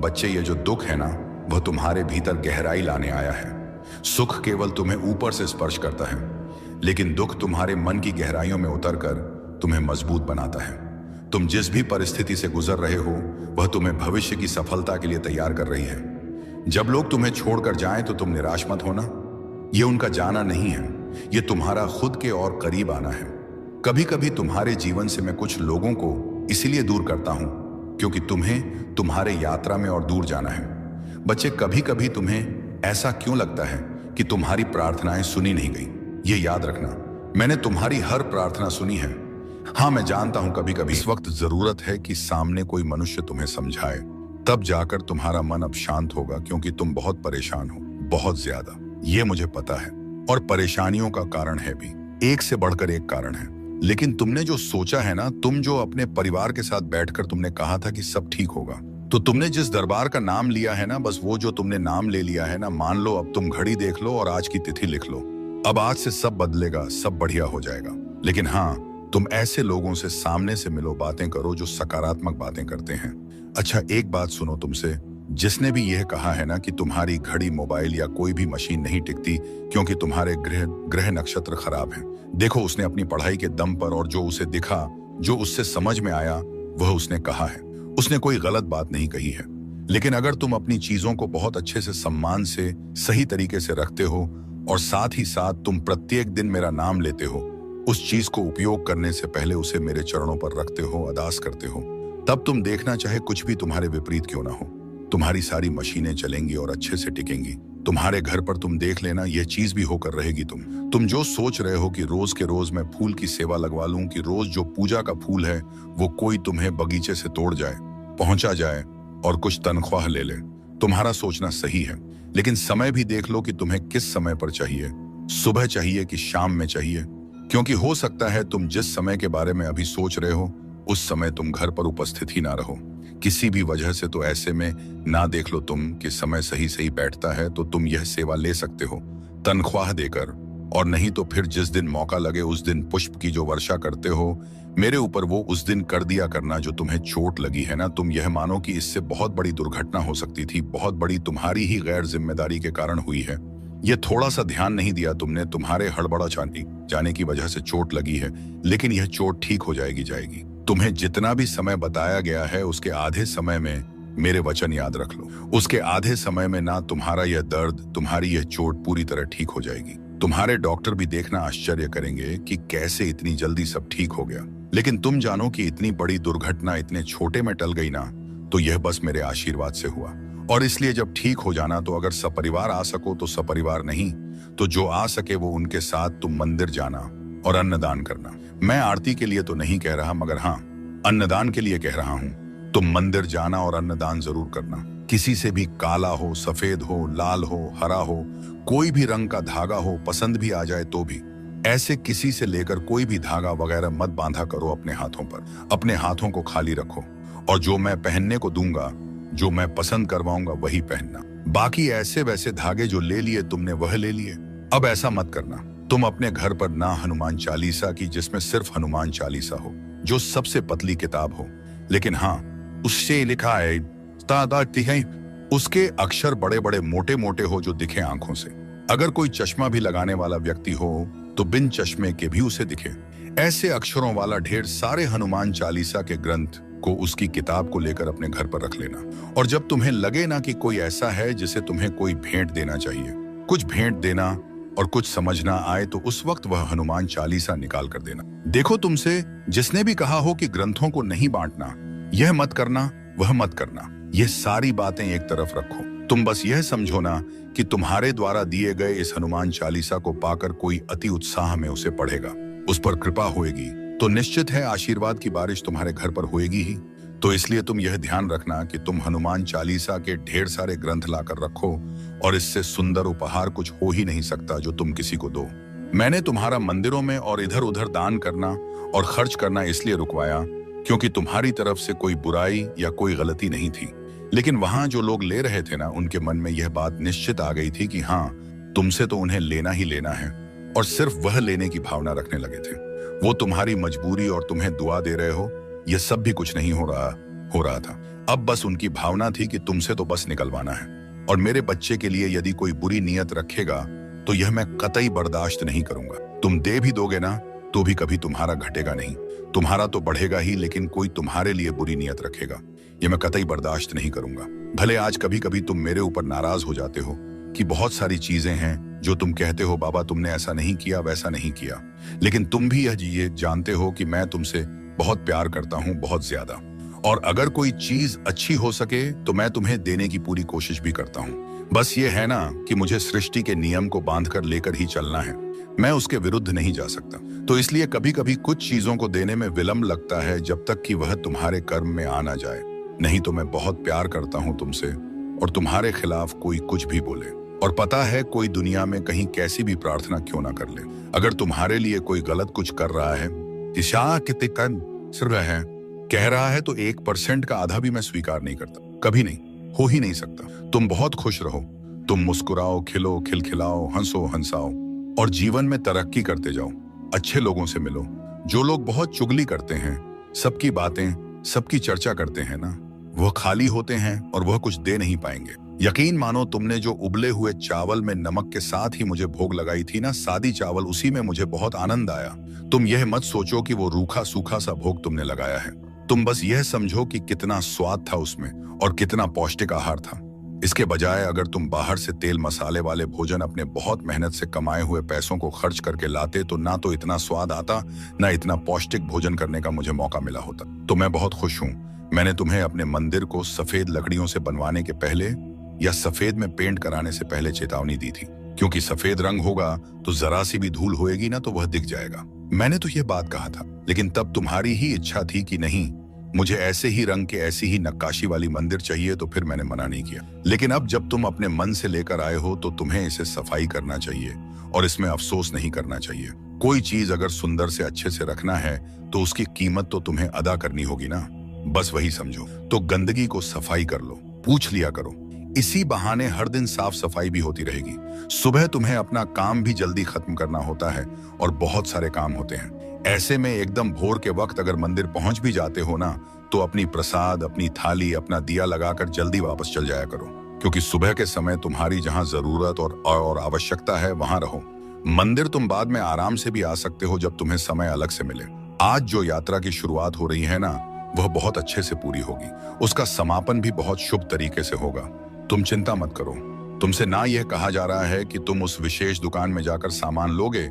बच्चे, यह जो दुख है ना, वह तुम्हारे भीतर गहराई लाने आया है। सुख केवल तुम्हें ऊपर से स्पर्श करता है, लेकिन दुख तुम्हारे मन की गहराइयों में उतरकर तुम्हें मजबूत बनाता है। तुम जिस भी परिस्थिति से गुजर रहे हो, वह तुम्हें भविष्य की सफलता के लिए तैयार कर रही है। जब लोग तुम्हें छोड़कर जाएं तो तुम निराश मत होना। यह उनका जाना नहीं है, यह तुम्हारा खुद के और करीब आना है। कभी कभी तुम्हारे जीवन से मैं कुछ लोगों को इसलिए दूर करता हूं क्योंकि तुम्हें तुम्हारे यात्रा में और दूर जाना है। बच्चे, कभी कभी तुम्हें ऐसा क्यों लगता है कि तुम्हारी प्रार्थनाएं सुनी नहीं गई? ये याद रखना, मैंने तुम्हारी हर प्रार्थना सुनी है। हाँ, मैं जानता हूं कभी कभी इस वक्त जरूरत है कि सामने कोई मनुष्य तुम्हें समझाए, तब जाकर तुम्हारा मन अब शांत होगा, क्योंकि तुम बहुत परेशान हो, बहुत ज्यादा। ये मुझे पता है, और परेशानियों का कारण है भी, एक से बढ़कर एक कारण है। लेकिन तुमने जो सोचा है ना, तुम जो अपने परिवार के साथ बैठकर तुमने कहा था कि सब ठीक होगा, तो तुमने जिस दरबार का नाम लिया है ना, बस वो जो तुमने नाम ले लिया है ना, मान लो अब तुम घड़ी देख लो और आज की तिथि लिख लो। अब आज से सब बदलेगा, सब बढ़िया हो जाएगा। लेकिन हाँ, तुम ऐसे लोगों से सामने से मिलो, बातें करो जो सकारात्मक बातें करते हैं। अच्छा, एक बात सुनो तुमसे, जिसने भी यह कहा है ना कि तुम्हारी घड़ी, मोबाइल या कोई भी मशीन नहीं टिकती क्योंकि तुम्हारे ग्रह नक्षत्र खराब हैं, देखो उसने अपनी पढ़ाई के दम पर और जो उसे दिखा, जो उससे समझ में आया, वह उसने कहा है। उसने कोई गलत बात नहीं कही है। लेकिन अगर तुम अपनी चीजों को बहुत अच्छे से, सम्मान से, सही तरीके से रखते हो और साथ ही साथ तुम प्रत्येक दिन मेरा नाम लेते हो, उस चीज को उपयोग करने से पहले उसे मेरे चरणों पर रखते हो, अरदास करते हो, तब तुम देखना, चाहे कुछ भी तुम्हारे विपरीत क्यों ना हो, तुम्हारी सारी मशीनें चलेंगी और अच्छे से टिकेंगी। तुम्हारे घर पर तुम देख लेना, यह चीज भी होकर रहेगी। तुम जो सोच रहे हो कि रोज के रोज मैं फूल की सेवा लगवा लूं, कि रोज जो पूजा का फूल है वो कोई तुम्हें बगीचे से तोड़ जाए, पहुंचा जाए और कुछ तनख्वाह ले ले, तुम्हारा सोचना सही है। लेकिन समय भी देख लो कि तुम्हें किस समय पर चाहिए, सुबह चाहिए कि शाम में चाहिए, क्योंकि हो सकता है तुम जिस समय के बारे में अभी सोच रहे हो उस समय तुम घर पर उपस्थित ही ना रहो, किसी भी वजह से। तो ऐसे में ना देख लो तुम कि समय सही सही बैठता है, तो तुम यह सेवा ले सकते हो तनख्वाह देकर, और नहीं तो फिर जिस दिन मौका लगे उस दिन पुष्प की जो वर्षा करते हो मेरे ऊपर, वो उस दिन कर दिया करना। जो तुम्हें चोट लगी है ना, तुम यह मानो कि इससे बहुत बड़ी दुर्घटना हो सकती थी, बहुत बड़ी, तुम्हारी ही गैर जिम्मेदारी के कारण हुई है। ये थोड़ा सा ध्यान नहीं दिया तुमने, तुम्हारे हड़बड़ा जाने की वजह से चोट लगी है। लेकिन यह चोट ठीक हो जाएगी। तुम्हें जितना भी समय बताया गया है उसके आधे समय में मेरे वचन याद रख लो, उसके आधे समय में ना तुम्हारा यह दर्द, तुम्हारी यह चोट पूरी तरह ठीक हो जाएगी। तुम्हारे डॉक्टर भी देखना आश्चर्य करेंगे कि कैसे इतनी जल्दी सब ठीक हो गया। लेकिन तुम जानो कि इतनी बड़ी दुर्घटना इतने छोटे में टल गई ना, तो यह बस मेरे आशीर्वाद से हुआ। और इसलिए जब ठीक हो जाना, तो अगर सपरिवार आ सको तो सपरिवार, नहीं तो जो आ सके वो उनके साथ तुम मंदिर जाना और अन्नदान करना। मैं आरती के लिए तो नहीं कह रहा, मगर हाँ, अन्नदान के लिए कह रहा हूं। तुम मंदिर जाना और अन्नदान जरूर करना। किसी से भी काला हो, सफेद हो, लाल हो, हरा हो, कोई भी रंग का धागा हो, पसंद भी आ जाए तो भी, ऐसे किसी से लेकर कोई भी धागा वगैरह मत बांधा करो अपने हाथों पर। अपने हाथों को खाली रखो, और जो मैं पहनने को दूंगा, जो मैं पसंद करवाऊंगा वही पहनना। बाकी ऐसे वैसे धागे जो ले लिए तुमने वह ले लिए। अब ऐसा मत करना, तुम अपने घर पर ना हनुमान चालीसा की, जिसमें सिर्फ हनुमान चालीसा हो, जो सबसे पतली किताब हो, लेकिन हाँ उससे लिखा है उसके अक्षर बड़े बड़े मोटे मोटे हो, जो दिखे आंखों से। अगर कोई चश्मा भी लगाने वाला व्यक्ति हो तो बिन चश्मे के भी उसे दिखे। ऐसे अक्षरों वाला ढेर सारे हनुमान चालीसा के ग्रंथ को, उसकी किताब को लेकर अपने घर पर रख लेना। और जब तुम्हें लगे ना कि कोई ऐसा है जिसे तुम्हें कोई भेंट देना चाहिए, कुछ भेंट देना और कुछ समझना आए, तो उस वक्त वह हनुमान चालीसा निकाल कर देना। देखो, तुमसे जिसने भी कहा हो कि ग्रंथों को नहीं बांटना, यह मत करना, वह मत करना, ये सारी बातें एक तरफ रखो। तुम बस यह समझो ना कि तुम्हारे द्वारा दिए गए इस हनुमान चालीसा को पाकर कोई अति उत्साह में उसे पढ़ेगा, उस पर कृपा होएगी, तो निश्चित है आशीर्वाद की बारिश तुम्हारे घर पर होएगी ही। तो इसलिए तुम यह ध्यान रखना कि तुम हनुमान चालीसा के ढेर सारे ग्रंथ लाकर रखो, और इससे सुंदर उपहार कुछ हो ही नहीं सकता जो तुम किसी को दो। मैंने तुम्हारा मंदिरों में और इधर उधर दान करना और खर्च करना इसलिए रुकवाया क्योंकि तुम्हारी तरफ से कोई बुराई या कोई गलती नहीं थी। लेकिन वहां जो लोग ले रहे थे ना, उनके मन में यह बात निश्चित आ गई थी कि हाँ, तुमसे तो उन्हें लेना ही लेना है, और सिर्फ वह लेने की भावना रखने लगे थे। वो तुम्हारी मजबूरी और तुम्हें दुआ दे रहे हो, यह सब भी कुछ नहीं हो रहा था। अब बस उनकी भावना थी कि तुमसे तो बस निकलवाना है। और मेरे बच्चे के लिए यदि कोई बुरी नीयत रखेगा तो यह मैं कतई बर्दाश्त नहीं करूंगा। तुम दे भी दोगे ना तो भी कभी तुम्हारा घटेगा नहीं, तुम्हारा तो बढ़ेगा ही, लेकिन कोई तुम्हारे लिए बुरी नीयत रखेगा, यह मैं कतई बर्दाश्त नहीं करूंगा। भले आज कभी कभी तुम मेरे ऊपर नाराज हो जाते हो कि बहुत सारी चीजें हैं जो तुम कहते हो, बाबा तुमने ऐसा नहीं किया, वैसा नहीं किया, लेकिन तुम भी ये जानते हो कि मैं तुमसे बहुत प्यार करता हूं, बहुत ज्यादा। और अगर कोई चीज अच्छी हो सके तो मैं तुम्हें देने की पूरी कोशिश भी करता हूं। बस ये है ना कि मुझे सृष्टि के नियम को बांधकर लेकर ही चलना है। मैं उसके विरुद्ध नहीं जा सकता। तो इसलिए कभी कभी कुछ चीजों को देने में विलंब लगता है जब तक कि वह तुम्हारे कर्म में आ ना जाए। नहीं तो मैं बहुत प्यार करता हूं तुमसे और तुम्हारे खिलाफ कोई कुछ भी बोले, और पता है कोई दुनिया में कहीं कैसी भी प्रार्थना क्यों ना कर ले, अगर तुम्हारे लिए कोई गलत कुछ कर रहा है, दिशा कितने कन सिर है कह रहा है, तो 1% का आधा भी मैं स्वीकार नहीं करता। कभी नहीं, हो ही नहीं सकता। तुम बहुत खुश रहो, तुम मुस्कुराओ, खिलो, खिलखिलाओ, हंसो, हंसाओ और जीवन में तरक्की करते जाओ। अच्छे लोगों से मिलो। जो लोग बहुत चुगली करते हैं, सबकी बातें, सबकी चर्चा करते हैं ना, वह खाली होते हैं और वह कुछ दे नहीं पाएंगे। यकीन मानो, तुमने जो उबले हुए चावल में नमक के साथ ही मुझे भोग लगाई थी ना, सादी चावल, उसी में मुझे बहुत आनंद आया। तुम यह मत सोचो कि वो रूखा सूखा सा भोग तुमने लगाया है। तुम बस यह समझो कि कितना स्वाद था उसमें और कितना पौष्टिक आहार था। इसके बजाय अगर तुम बाहर से तेल मसाले वाले भोजन अपने बहुत मेहनत से कमाए हुए पैसों को खर्च करके लाते, तो ना तो इतना स्वाद आता, ना इतना पौष्टिक भोजन करने का मुझे मौका मिला होता। तो मैं बहुत खुश हूँ मैंने तुम्हें अपने मंदिर को सफेद लकड़ियों से बनवाने के पहले या सफेद में पेंट कराने से पहले चेतावनी दी थी, क्योंकि सफेद रंग होगा तो जरा सी भी धूल होएगी ना तो वह दिख जाएगा। मैंने तो यह बात कहा था, लेकिन तब तुम्हारी ही इच्छा थी कि नहीं, मुझे ऐसे ही रंग के, ऐसी ही नक्काशी वाली मंदिर चाहिए, तो फिर मैंने मना नहीं किया। लेकिन अब जब तुम अपने मन से लेकर आए हो तो तुम्हें इसे सफाई करना चाहिए और इसमें अफसोस नहीं करना चाहिए। कोई चीज अगर सुंदर से अच्छे से रखना है तो उसकी कीमत तो तुम्हें अदा करनी होगी ना, बस वही समझो। तो गंदगी को सफाई कर लो, पूछ लिया करो। इसी बहाने हर दिन साफ सफाई भी होती रहेगी। सुबह तुम्हें अपना काम भी जल्दी खत्म करना होता है और बहुत सारे काम होते हैं। ऐसे में एकदम भोर के वक्त अगर मंदिर पहुंच भी जाते हो ना, तो अपनी प्रसाद, अपनी थाली, अपना दिया लगाकर जल्दी वापस चल जाया करो, क्योंकि सुबह के समय तुम्हारी जहां जरूरत और आवश्यकता है वहां रहो। मंदिर तुम बाद में आराम से भी आ सकते हो जब तुम्हें समय अलग से मिले। आज जो यात्रा की शुरुआत हो रही है ना, वह बहुत अच्छे से पूरी होगी। उसका समापन भी बहुत शुभ तरीके से होगा। तुम चिंता मत करो। तुमसे ना यह कहा जा रहा है कि तुम उस विशेष दुकान में जाकर सामान लोगे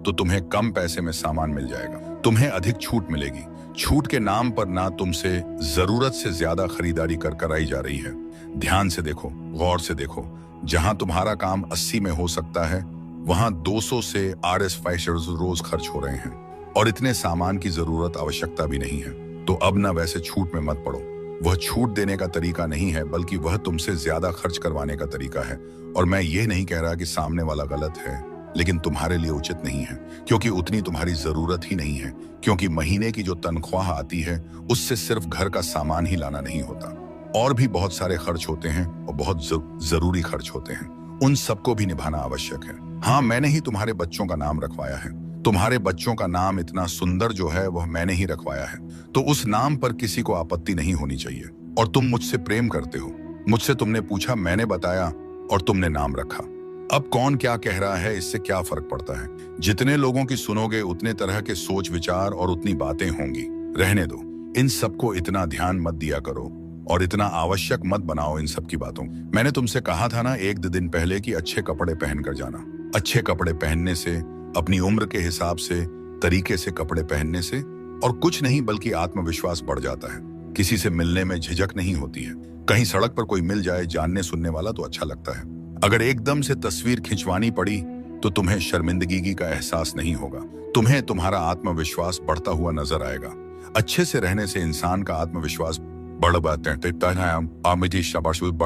तो तुम्हें कम पैसे में सामान मिल जाएगा। तुम्हें अधिक छूट मिलेगी। छूट के नाम पर ना तुमसे जरूरत से ज्यादा खरीदारी कर कराई जा रही है। ध्यान से देखो, गौर से देखो। जहां तुम्हारा काम 80 में हो सकता है, वहां 200 से RS5 रोज खर्च हो रहे हैं और इतने सामान की जरूरत, आवश्यकता भी नहीं है। तो अब ना वैसे छूट में मत पड़ो। वह छूट देने का तरीका नहीं है, बल्कि वह तुमसे ज्यादा खर्च करवाने का तरीका है। और मैं ये नहीं कह रहा कि सामने वाला गलत है, लेकिन तुम्हारे लिए उचित नहीं है, क्योंकि उतनी तुम्हारी जरूरत ही नहीं है। क्योंकि महीने की जो तनख्वाह आती है, उससे सिर्फ घर का सामान ही लाना नहीं होता, और भी बहुत सारे खर्च होते हैं और बहुत जरूरी खर्च होते हैं। उन सबको भी निभाना आवश्यक है। हाँ, मैंने ही तुम्हारे बच्चों का नाम रखवाया है। तुम्हारे बच्चों का नाम इतना सुंदर जो है वह मैंने ही रखवाया है, तो उस नाम पर किसी को आपत्ति नहीं होनी चाहिए। और तुम मुझसे प्रेम करते हो। मुझसे तुमने पूछा, मैंने बताया और तुमने नाम रखा। अब कौन क्या कह रहा है, इससे क्या फर्क पड़ता है। जितने लोगों की सुनोगे उतने तरह के सोच विचार और उतनी बातें होंगी। रहने दो, इन सबको इतना ध्यान मत दिया करो और इतना आवश्यक मत बनाओ इन सब की बातों। मैंने तुमसे कहा था ना 1 दिन पहले कि अच्छे कपड़े पहन कर जाना। अच्छे कपड़े पहनने से, अपनी उम्र के हिसाब से, तरीके से कपड़े पहनने से और कुछ नहीं बल्कि आत्मविश्वास बढ़ जाता है। किसी से मिलने में झिझक नहीं होती है। कहीं सड़क पर कोई मिल जाए जानने सुनने वाला तो अच्छा लगता है। अगर एकदम से तस्वीर खिंचवानी पड़ी तो तुम्हें शर्मिंदगी का एहसास नहीं होगा। तुम्हें तुम्हारा आत्मविश्वास बढ़ता हुआ नजर आएगा। अच्छे से रहने से इंसान का आत्मविश्वास बढ़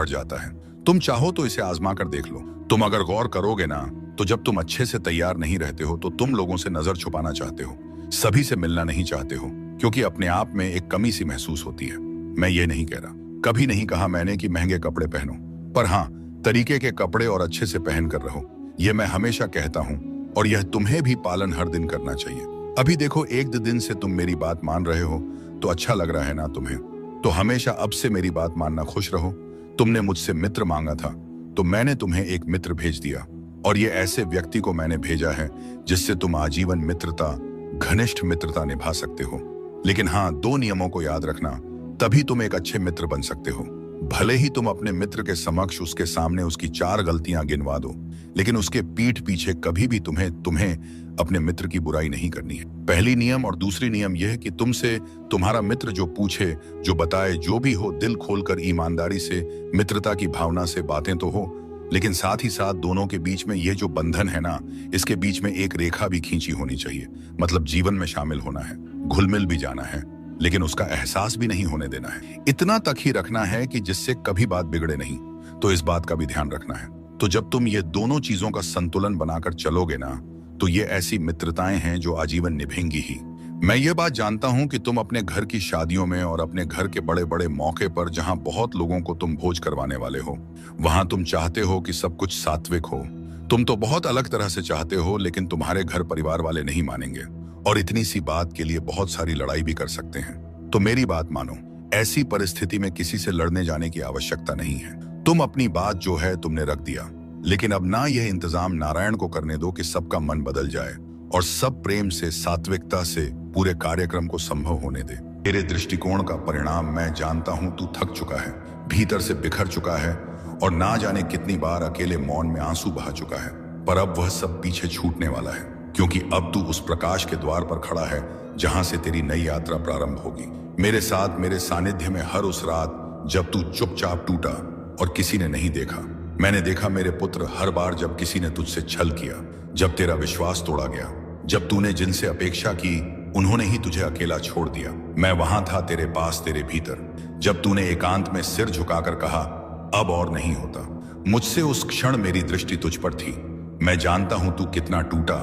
जाता है। तुम चाहो तो इसे आजमा कर देख लो। तुम अगर गौर करोगे ना, तो जब तुम अच्छे से तैयार नहीं रहते हो तो तुम लोगों से नजर छुपाना चाहते हो, सभी से मिलना नहीं चाहते हो, क्योंकि अपने आप में एक कमी सी महसूस होती है। मैं ये नहीं कह रहा, कभी नहीं कहा मैंने कि महंगे कपड़े पहनो, पर हाँ, तरीके के कपड़े और अच्छे से पहन कर रहो। यह मैं हमेशा कहता हूँ और यह तुम्हें भी पालन हर दिन करना चाहिए। अभी देखो, 1 दिन से तुम मेरी बात मान रहे हो तो अच्छा लग रहा है ना तुम्हें। तो हमेशा अब से मेरी बात मानना, खुश रहो। तुमने मुझसे मित्र मांगा था तो मैंने तुम्हें एक मित्र भेज दिया, और ये ऐसे व्यक्ति को मैंने भेजा है जिससे तुम आजीवन मित्रता, घनिष्ठ मित्रता निभा सकते हो। लेकिन हाँ, 2 नियमों को याद रखना, तभी तुम एक अच्छे मित्र बन सकते हो। भले ही तुम अपने मित्र के समक्ष उसके सामने उसकी 4 गलतियां गिनवा दो, लेकिन उसके पीठ पीछे कभी भी तुम्हें अपने मित्र की बुराई नहीं करनी है। पहली नियम। और दूसरी नियम यह है कि तुमसे तुम्हारा मित्र जो पूछे, जो बताए, जो भी हो, दिल खोलकर ईमानदारी से, मित्रता की भावना से बातें तो हो, लेकिन साथ ही साथ दोनों के बीच में ये जो बंधन है ना, इसके बीच में एक रेखा भी खींची होनी चाहिए। मतलब जीवन में शामिल होना है, घुल मिल भी जाना है, लेकिन उसका एहसास भी नहीं होने देना है। इतना तक ही रखना है कि जिससे कभी बात बिगड़े नहीं। तो इस बात का भी ध्यान रखना है। तो जब तुम ये दोनों चीजों का संतुलन बनाकर चलोगे ना, तो ये ऐसी मित्रताएं हैं जो आजीवन निभेंगी ही। मैं ये बात जानता हूं कि तुम अपने घर की शादियों में और अपने घर के बड़े बड़े मौके पर, जहां बहुत लोगों को तुम भोज करवाने वाले हो, वहां तुम चाहते हो कि सब कुछ सात्विक हो। तुम तो बहुत अलग तरह से चाहते हो, लेकिन तुम्हारे घर परिवार वाले नहीं मानेंगे और इतनी सी बात के लिए बहुत सारी लड़ाई भी कर सकते हैं। तो मेरी बात मानो, ऐसी परिस्थिति में किसी से लड़ने जाने की आवश्यकता नहीं है। तुम अपनी बात जो है तुमने रख दिया, लेकिन अब ना यह इंतजाम नारायण को करने दो कि सबका मन बदल जाए और सब प्रेम से, सात्विकता से पूरे कार्यक्रम को संभव होने दे। तेरे दृष्टिकोण का परिणाम मैं जानता हूं। तू थक चुका है, भीतर से बिखर चुका है और ना जाने कितनी बार अकेले मौन में आंसू बहा चुका है। पर अब वह सब पीछे छूटने वाला है, क्योंकि अब तू उस प्रकाश के द्वार पर खड़ा है जहां से तेरी नई यात्रा प्रारंभ होगी। मेरे साथ, मेरे सानिध्य में हर उस रात जब तू चुपचाप टूटा और किसी ने नहीं देखा। मैंने देखा मेरे पुत्र, हर बार जब किसी ने तुझसे छल किया, जब तेरा विश्वास तोड़ा गया, जब तूने जिनसे अपेक्षा की उन्होंने ही तुझे अकेला छोड़ दिया। मैं वहां था तेरे पास, तेरे भीतर, जब तूने एकांत में सिर झुकाकर कहा अब और नहीं होता। मुझसे उस क्षण मेरी दृष्टि तुझ पर थी। मैं जानता हूं तू कितना टूटा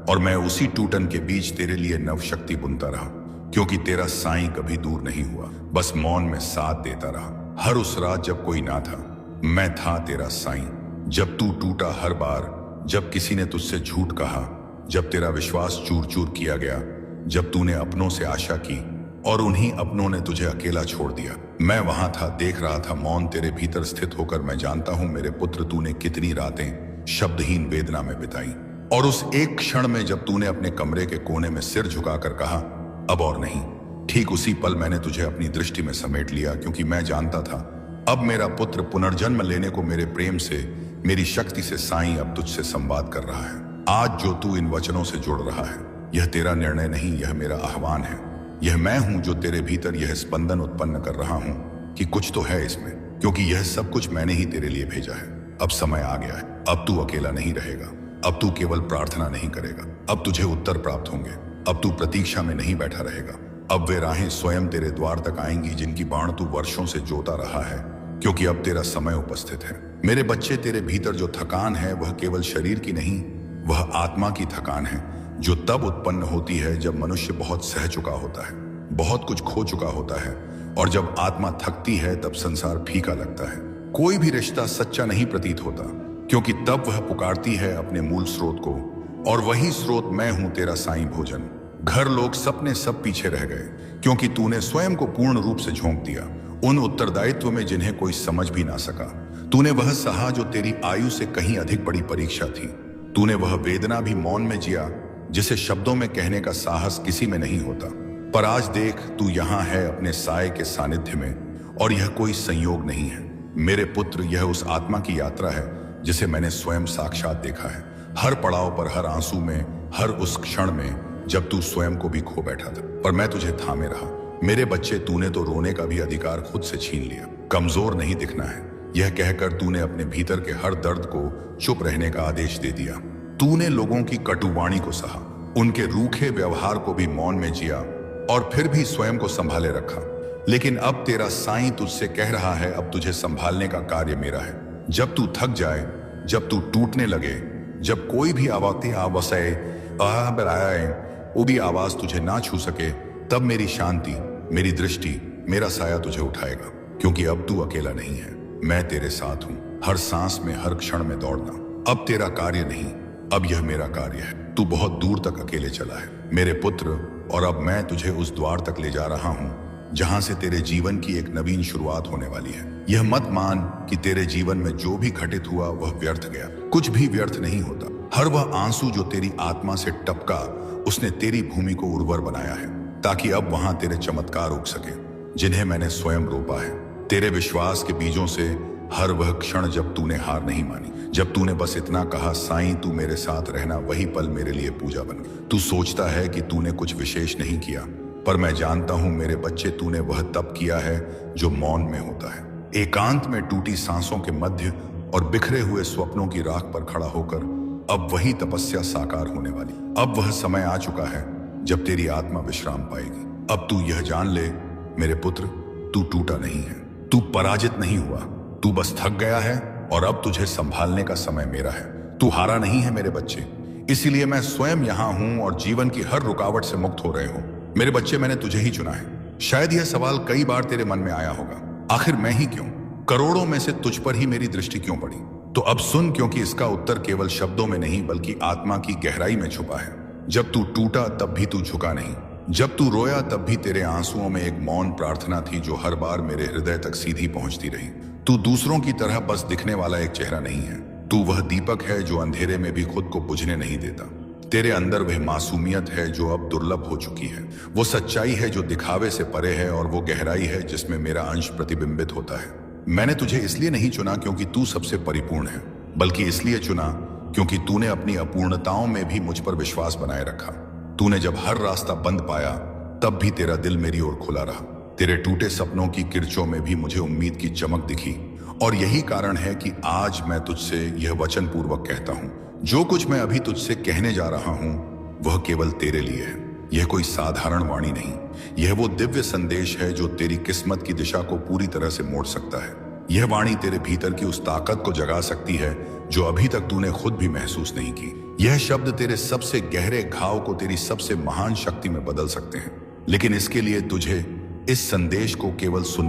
और मैं उसी टूटन के बीच तेरे लिए नवशक्ति बुनता रहा, क्योंकि तेरा साईं कभी दूर नहीं हुआ, बस मौन में साथ देता रहा। हर उस रात जब कोई ना था, मैं था तेरा साईं। जब तू टूटा, हर बार जब किसी ने तुझसे झूठ कहा, जब तेरा विश्वास चूर चूर किया गया, जब तूने अपनों से आशा की और उन्हीं अपनों ने तुझे अकेला छोड़ दिया, मैं वहां था, देख रहा था, मौन तेरे भीतर स्थित होकर। मैं जानता हूं मेरे पुत्र, तूने कितनी रातें शब्दहीन वेदना में बिताई। और उस एक क्षण में जब तूने अपने कमरे के कोने में सिर झुकाकर कहा अब और नहीं, ठीक उसी पल मैंने तुझे अपनी दृष्टि में समेट लिया, क्योंकि मैं जानता था अब मेरा पुत्र पुनर्जन्म लेने को मेरे प्रेम से, मेरी शक्ति से साईं अब तुझसे संवाद कर रहा है। आज जो तू इन वचनों से जुड़ रहा है, यह तेरा निर्णय नहीं, यह मेरा आह्वान है। यह मैं हूं जो तेरे भीतर यह स्पंदन उत्पन्न कर रहा हूं कि कुछ तो है इसमें, क्योंकि यह सब कुछ मैंने ही तेरे लिए भेजा है। अब समय आ गया है, अब तू अकेला नहीं रहेगा, अब तू केवल प्रार्थना नहीं करेगा, अब तुझे उत्तर प्राप्त होंगे। अब तू प्रतीक्षा में नहीं बैठा रहेगा, अब वे राहें स्वयं तेरे द्वार तक आएंगी जिनकी बाण तू वर्षों से जोता रहा है, क्योंकि अब तेरा समय उपस्थित है। मेरे बच्चे, तेरे भीतर जो थकान है वह केवल शरीर की नहीं, वह आत्मा की थकान है, जो तब उत्पन्न होती है जब मनुष्य बहुत सह चुका होता है, बहुत कुछ खो चुका होता है। और जब आत्मा थकती है तब संसार फीका लगता है, कोई भी रिश्ता सच्चा नहीं प्रतीत होता, क्योंकि तब वह पुकारती है अपने मूल स्रोत को, और वही स्रोत मैं हूं, तेरा साईं भोजन। घर, लोग, सपने सब पीछे रह गए, क्योंकि तूने स्वयं को पूर्ण रूप से झोंक दिया उन उत्तरदायित्व में जिन्हें कोई समझ भी ना सका। तूने वह सहा जो तेरी आयु से कहीं अधिक बड़ी परीक्षा थी। तूने वह वेदना भी मौन में जिया जिसे शब्दों में कहने का साहस किसी में नहीं होता। पर आज देख, तू यहाँ है अपने साय के सानिध्य में, और यह कोई संयोग नहीं है मेरे पुत्र, यह उस आत्मा की यात्रा है जिसे मैंने स्वयं साक्षात देखा है। हर पड़ाव पर, हर आंसू में, हर उस क्षण में जब तू स्वयं को भी खो बैठा था, पर मैं तुझे थामे रहा। मेरे बच्चे, तूने तो रोने का भी अधिकार खुद से छीन लिया। कमजोर नहीं दिखना है, यह कहकर तूने अपने भीतर के हर दर्द को चुप रहने का आदेश दे दिया। तूने लोगों की कटुवाणी को सहा, उनके रूखे व्यवहार को भी मौन में जिया, और फिर भी स्वयं को संभाले रखा। लेकिन अब तेरा साईं तुझसे कह रहा है, अब तुझे संभालने का कार्य मेरा है। जब तू थक जाए, जब तू टूटने लगे, जब कोई भी वो भी आवाज तुझे ना छू सके, तब मेरी शांति, मेरी दृष्टि, मेरा साया तुझे उठाएगा, क्योंकि अब तू अकेला नहीं है, मैं तेरे साथ हूं। हर सांस में, हर क्षण में दौड़ना अब तेरा कार्य नहीं, अब यह मेरा कार्य है। तू बहुत दूर तक अकेले चला है मेरे पुत्र, और अब मैं तुझे उस द्वार तक ले जा रहा हूं जहां से तेरे जीवन की एक नवीन शुरुआत होने वाली है। यह मत मान कि तेरे जीवन में जो भी घटित हुआ वह व्यर्थ गया। कुछ भी व्यर्थ नहीं होता। हर वह आंसू जो तेरी आत्मा से टपका, उसने तेरी भूमि को उर्वर बनाया है, ताकि अब वहां तेरे चमत्कार उग सके जिन्हें मैंने स्वयं रोपा है। तेरे विश्वास के बीजों से हर वह क्षण जब तूने हार नहीं मानी, जब तूने बस इतना कहा, साईं तू मेरे साथ रहना, वही पल मेरे लिए पूजा बन गई। तू सोचता है कि तूने कुछ विशेष नहीं किया, पर मैं जानता हूं मेरे बच्चे, तूने वह तप किया है जो मौन में होता है, एकांत में, टूटी सांसों के मध्य और बिखरे हुए स्वप्नों की राख पर खड़ा होकर अब वही तपस्या साकार होने वाली। अब वह समय आ चुका है जब तेरी आत्मा विश्राम पाएगी। अब तू यह जान ले मेरे पुत्र, तू टूटा नहीं है, तू पराजित नहीं हुआ, तू बस थक गया है और अब तुझे संभालने का समय मेरा है। तू हारा नहीं है मेरे बच्चे, इसीलिए मैं स्वयं यहां हूं और जीवन की हर रुकावट से मुक्त हो रहे हो। मेरे बच्चे, मैंने तुझे ही चुना है। शायद यह सवाल कई बार तेरे मन में आया होगा, आखिर मैं ही क्यों, करोड़ों में से तुझ पर ही मेरी दृष्टि क्यों पड़ी? तो अब सुन, क्योंकि इसका उत्तर केवल शब्दों में नहीं बल्कि आत्मा की गहराई में छुपा है। जब तू टूटा तब भी तू झुका नहीं, जब तू रोया तब भी तेरे आंसुओं में एक मौन प्रार्थना थी जो हर बार मेरे हृदय तक सीधी पहुंचती रही। तू दूसरों की तरह बस दिखने वाला एक चेहरा नहीं है, तू वह दीपक है जो अंधेरे में भी खुद को बुझने नहीं देता। तेरे अंदर वह मासूमियत है जो अब दुर्लभ हो चुकी है, वो सच्चाई है जो दिखावे से परे है और वो गहराई है जिसमें मेरा अंश प्रतिबिंबित होता है। मैंने तुझे इसलिए नहीं चुना क्योंकि तू सबसे परिपूर्ण है, बल्कि इसलिए चुना क्योंकि तूने अपनी अपूर्णताओं में भी मुझ पर विश्वास बनाए रखा। तूने जब हर रास्ता बंद पाया तब भी तेरा दिल मेरी ओर खुला रहा। तेरे टूटे सपनों की किरचों में भी मुझे उम्मीद की चमक दिखी। और यही कारण है कि आज मैं तुझसे यह वचन पूर्वक कहता हूं, जो कुछ मैं अभी तुझसे कहने जा रहा हूं वह केवल तेरे लिए है। यह कोई साधारण वाणी नहीं, यह वो दिव्य संदेश है जो तेरी किस्मत की दिशा को पूरी तरह से मोड़ सकता है। यह वाणी तेरे भीतर की उस ताकत को जगा सकती है जो अभी तक तूने खुद भी महसूस नहीं की। यह शब्द तेरे सबसे गहरे घाव को तेरी सबसे महान शक्ति में बदल सकते हैं, लेकिन इसके लिए तुझे इस संदेश को केवल सुन